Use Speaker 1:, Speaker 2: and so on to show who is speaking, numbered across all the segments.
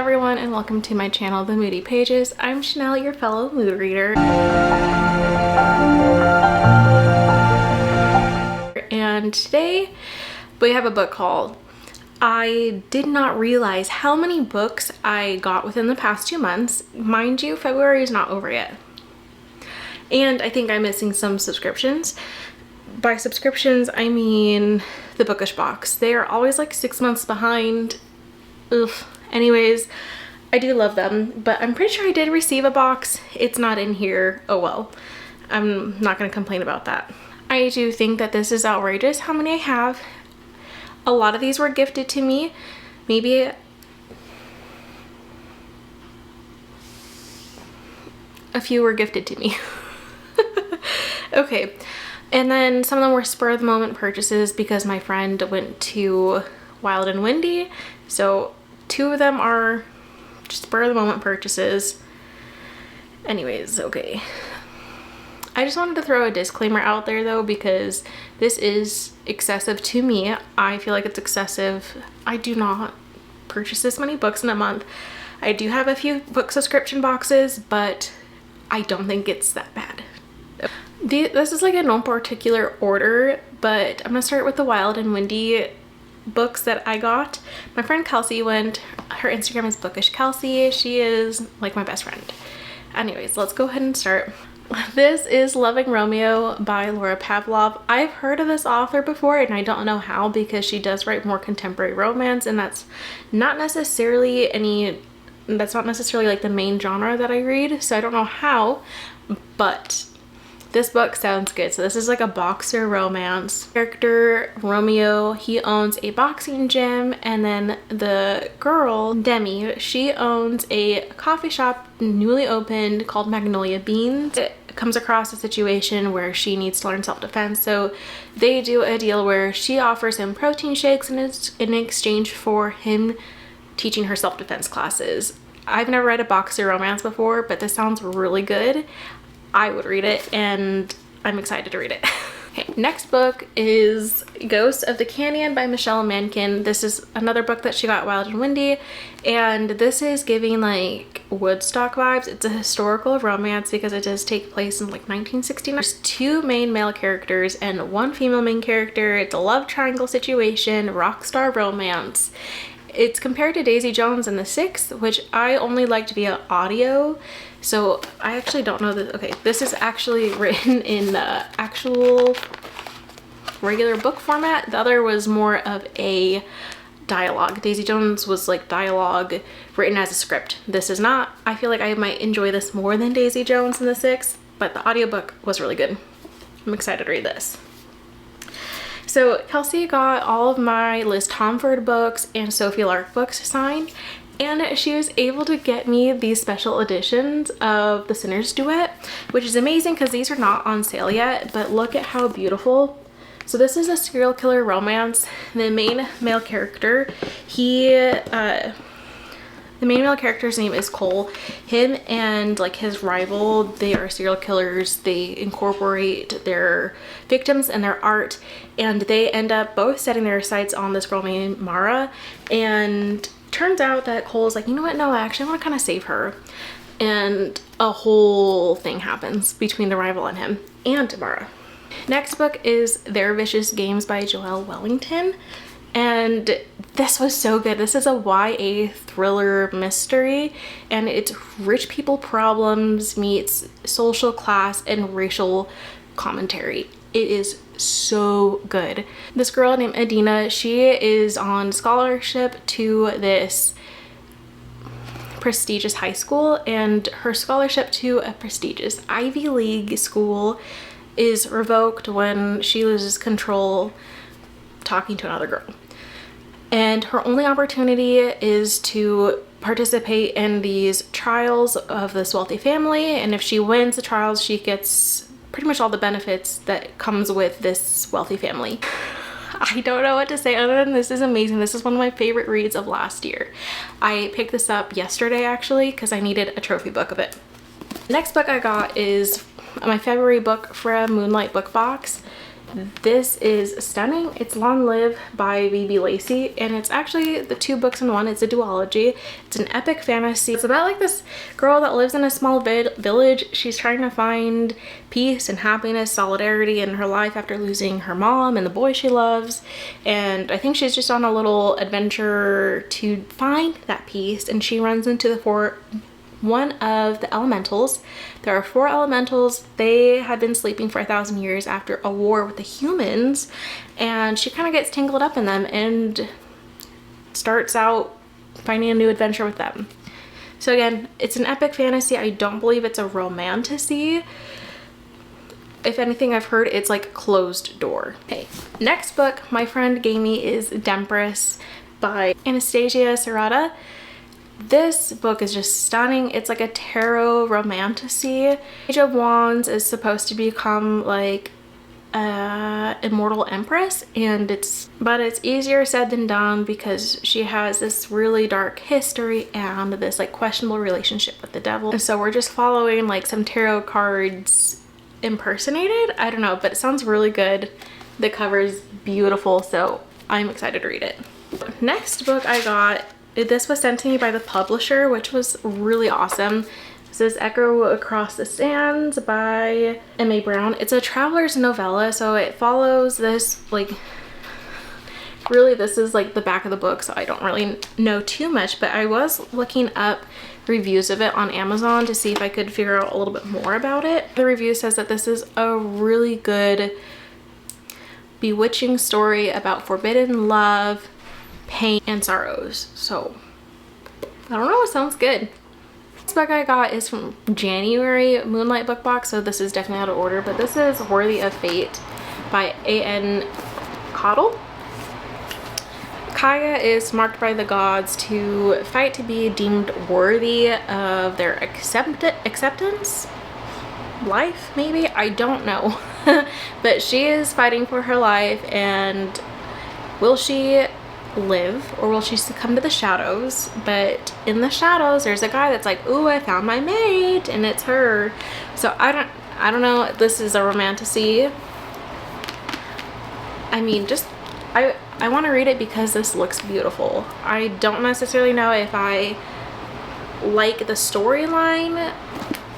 Speaker 1: everyone, and welcome to my channel, The Moody Pages. I'm Chanel, your fellow mood reader. And today we have a book haul. I did not realize how many books I got within the past 2 months. Mind you, February is not over yet. And I think I'm missing some subscriptions. By subscriptions, I mean the Bookish box. They are always like 6 months behind. Ugh. Anyways, I do love them, but I'm pretty sure I did receive a box. It's not in here. Oh well. I'm not gonna complain about that. I do think that this is outrageous how many I have. A lot of these were gifted to me. Maybe a few were gifted to me. Okay. And then some of them were spur of the moment purchases because my friend went to Wild and Windy. So 2 of them are just spur of the moment purchases. Anyways, okay. I just wanted to throw a disclaimer out there though, because this is excessive to me. I feel like it's excessive. I do not purchase this many books in a month. I do have a few book subscription boxes, but I don't think it's that bad. This is like in no particular order, but I'm gonna start with the Wild and Windy books that I got. My friend Kelsey went. Her Instagram is Bookish Kelsey. She is like my best friend. Anyways, let's go ahead and start. This is Loving Romeo by Laura Pavlov. I've heard of this author before and I don't know how, because she does write more contemporary romance, and that's not necessarily like the main genre that I read, so I don't know how, but this book sounds good. So this is like a boxer romance. Character Romeo, he owns a boxing gym, and then the girl, Demi, she owns a coffee shop newly opened called Magnolia Beans. It comes across a situation where she needs to learn self-defense, so they do a deal where she offers him protein shakes in exchange for him teaching her self-defense classes. I've never read a boxer romance before, but this sounds really good. I would read it, and I'm excited to read it. Okay, next book is Ghosts of the Canyon by Michelle Mankin. This is another book that she got Wild and Windy, and this is giving like Woodstock vibes. It's a historical romance because it does take place in like 1969. There's 2 main male characters and 1 female main character. It's a love triangle situation, rock star romance. It's compared to Daisy Jones and the Six, which I only liked via audio, so I actually don't know that. Okay, this is actually written in the actual regular book format. The other was more of a dialogue. Daisy Jones was like dialogue written as a script. This is not. I feel like I might enjoy this more than Daisy Jones and the Six, but the audiobook was really good. I'm excited to read this. So Kelsey got all of my Liz Tomford books and Sophie Lark books signed, and she was able to get me these special editions of The Sinner's Duet, which is amazing because these are not on sale yet, but look at how beautiful. So this is a serial killer romance. The main male character, the main male character's name is Cole. Him and like his rival, they are serial killers. They incorporate their victims and their art, and they end up both setting their sights on this girl named Mara. And turns out that Cole's like, you know what, no, I actually want to kind of save her. And a whole thing happens between the rival and him and Mara. Next book is Their Vicious Games by Joelle Wellington. And this was so good. This is a YA thriller mystery, and it's rich people problems meets social class and racial commentary. It is so good. This girl named Adina, she is on scholarship to this prestigious high school, and her scholarship to a prestigious Ivy League school is revoked when she loses control talking to another girl. And her only opportunity is to participate in these trials of this wealthy family, and if she wins the trials, she gets pretty much all the benefits that comes with this wealthy family. I don't know what to say other than this is amazing. This is one of my favorite reads of last year. I picked this up yesterday actually because I needed a trophy book of it. Next book I got is my February book from Moonlight Book Box. This is stunning. It's Long Live by B.B. Lacey, and it's actually the 2 books in one. It's a duology. It's an epic fantasy. It's about like this girl that lives in a small village. She's trying to find peace and happiness, solidarity in her life after losing her mom and the boy she loves. And I think she's just on a little adventure to find that peace, and she runs into one of the elementals. There are 4 elementals. They had been sleeping for 1,000 years after a war with the humans, and she kind of gets tangled up in them and starts out finding a new adventure with them. So again, it's an epic fantasy. I don't believe it's a romantasy. If anything, I've heard it's like closed door. Okay, next book my friend gave me is Dempress by Anastasia Serrata. This book is just stunning. It's like a tarot romantasy. Page of Wands is supposed to become like immortal empress, and it's easier said than done because she has this really dark history and this like questionable relationship with the devil. And so we're just following like some tarot cards impersonated. I don't know, but it sounds really good. The cover is beautiful, so I'm excited to read it. Next book I got, this was sent to me by the publisher, which was really awesome. This is Echo Across the Sands by M.A. Brown. It's a traveler's novella, so it follows this, like, really this is like the back of the book, so I don't really know too much, but I was looking up reviews of it on Amazon to see if I could figure out a little bit more about it. The review says that this is a really good, bewitching story about forbidden love, pain, and sorrows. So I don't know, it sounds good. This book I got is from January Moonlight Book Box, so this is definitely out of order, but this is Worthy of Fate by A.N. Cottle. Kaya is marked by the gods to fight to be deemed worthy of their acceptance, life maybe, I don't know. But she is fighting for her life, and will she live or will she succumb to the shadows? But in the shadows there's a guy that's like, ooh, I found my mate, and it's her. So I don't know if this is a romantasy. I mean, just I want to read it because this looks beautiful. I don't necessarily know if I like the storyline,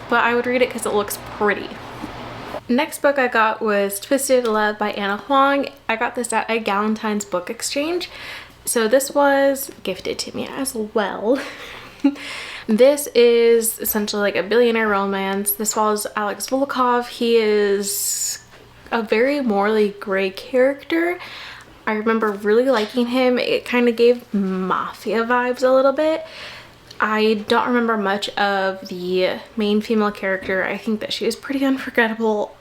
Speaker 1: but I would read it because it looks pretty. Next book I got was Twisted Love by Anna Huang. I got this at a Galentine's book exchange, so this was gifted to me as well. This is essentially like a billionaire romance. This follows Alex Volkov. He is a very morally gray character. I remember really liking him. It kind of gave mafia vibes a little bit. I don't remember much of the main female character. I think that she was pretty unforgettable.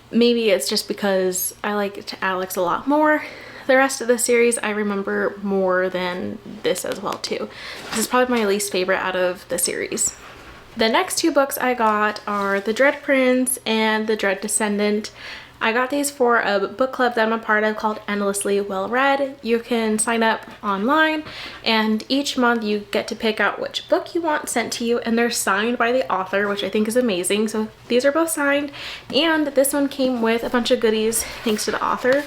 Speaker 1: Maybe it's just because I liked Alex a lot more. The rest of the series I remember more than this as well too. This is probably my least favorite out of the series. The next 2 books I got are The Dread Prince and The Dread Descendant. I got these for a book club that I'm a part of called Endlessly Well Read. You can sign up online, and each month you get to pick out which book you want sent to you, and they're signed by the author, which I think is amazing. So these are both signed, and this one came with a bunch of goodies thanks to the author.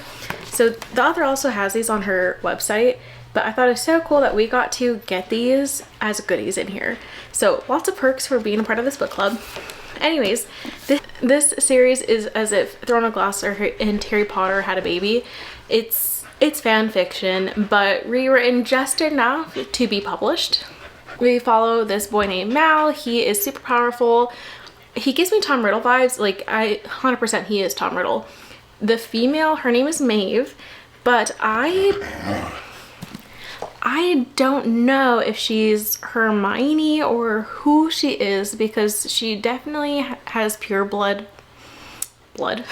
Speaker 1: So the author also has these on her website, but I thought it was so cool that we got to get these as goodies in here. So lots of perks for being a part of this book club. Anyways, this series is as if Throne of Glass and Harry Potter had a baby. It's fan fiction, but rewritten just enough to be published. We follow this boy named Mal. He is super powerful. He gives me Tom Riddle vibes. Like, 100% he is Tom Riddle. The female, her name is Maeve, but I don't know if she's Hermione or who she is, because she definitely has pure blood. So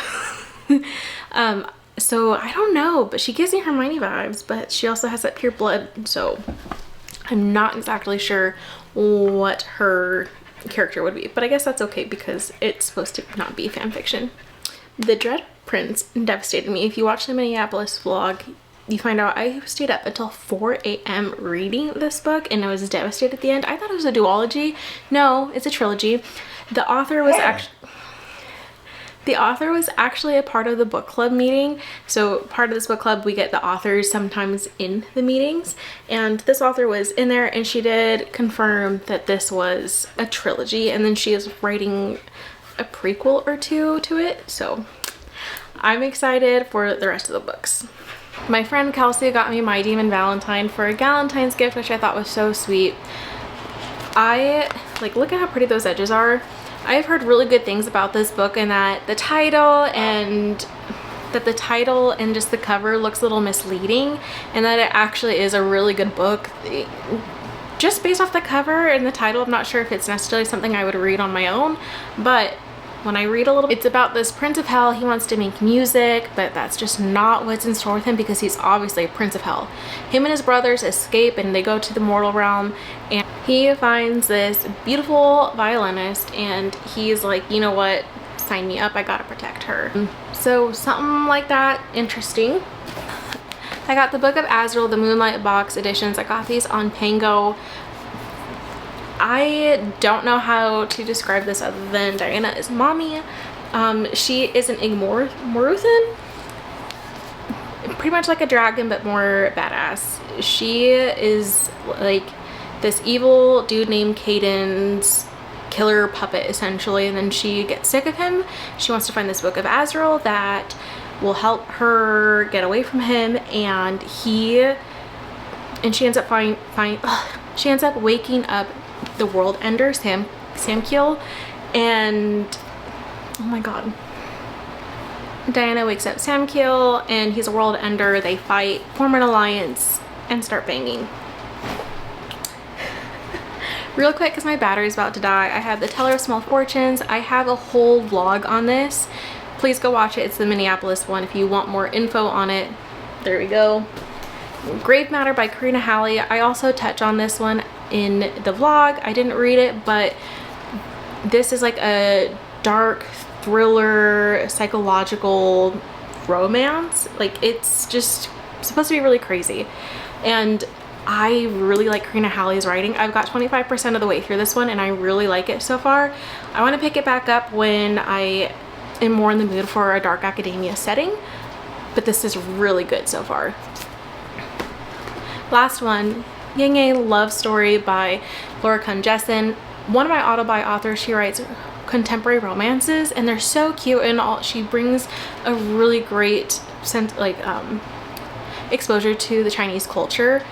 Speaker 1: I don't know, but she gives me Hermione vibes, but she also has that pure blood, so I'm not exactly sure what her character would be, but I guess that's okay because it's supposed to not be fan fiction. The Dread Prince devastated me. If you watch the Minneapolis vlog, you find out I stayed up until 4 a.m. reading this book, and I was devastated at the end. I thought it was a duology. No, it's a trilogy. The author was The author was actually a part of the book club meeting. So part of this book club, we get the authors sometimes in the meetings, and this author was in there, and she did confirm that this was a trilogy, and then she is writing a prequel or two to it. So I'm excited for the rest of the books. My friend Kelsey got me My Demon Valentine for a Galentine's gift, which I thought was so sweet. Look at how pretty those edges are. I've heard really good things about this book, and that the title and just the cover looks a little misleading, and that it actually is a really good book. Just based off the cover and the title, I'm not sure if it's necessarily something I would read on my own, but when I read a little, it's about this Prince of Hell. He wants to make music, but that's just not what's in store with him, because he's obviously a Prince of Hell. Him and his brothers escape, and they go to the mortal realm, and he finds this beautiful violinist, and he's like, you know what, sign me up, I gotta protect her. So something like that, interesting. I got the Book of Azrael, the Moonlight Box editions. I got these on Pango. I don't know how to describe this other than Diana is mommy. She is an Igmoruthan, pretty much like a dragon but more badass. She is like this evil dude named Caden's killer puppet essentially, and then she gets sick of him. She wants to find this Book of Azrael that will help her get away from him, and she ends up waking up the world ender, Samkiel, and oh my god, Diana wakes up Samkiel, and he's a world ender. They fight, form an alliance, and start banging. Real quick, because my battery's about to die, I have the Teller of Small Fortunes. I have a whole vlog on this. Please go watch it. It's the Minneapolis one if you want more info on it. There we go. Grave Matter by Karina Halley. I also touch on this one in the vlog. I didn't read it, but this is like a dark thriller psychological romance. Like, it's just supposed to be really crazy, and I really like Karina Halley's writing. I've got 25% of the way through this one, and I really like it so far. I want to pick it back up when I am more in the mood for a dark academia setting, but this is really good so far. Last one, Yang Yang Love Story by Laura Kun-Jessen. One of my auto-buy authors. She writes contemporary romances, and they're so cute, and she brings a really great sense, exposure to the Chinese culture.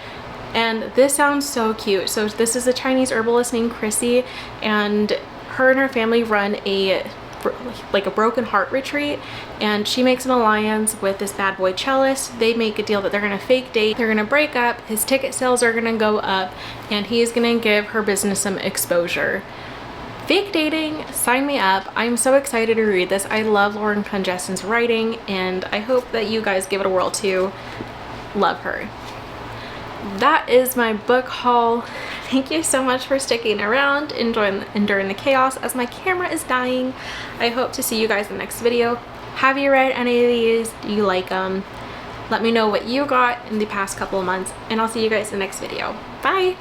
Speaker 1: And this sounds so cute. So this is a Chinese herbalist named Chrissy, and her family run a Broken Heart retreat, and she makes an alliance with this bad boy cellist. They make a deal that they're gonna fake date, they're gonna break up, his ticket sales are gonna go up, and he's gonna give her business some exposure. Fake dating, sign me up. I'm so excited to read this. I love Laura Kun-Jessen's writing, and I hope that you guys give it a whirl too. Love her. That is my book haul. Thank you so much for sticking around, enduring the chaos as my camera is dying. I hope to see you guys in the next video. Have you read any of these? Do you like them? Let me know what you got in the past couple of months, and I'll see you guys in the next video. Bye!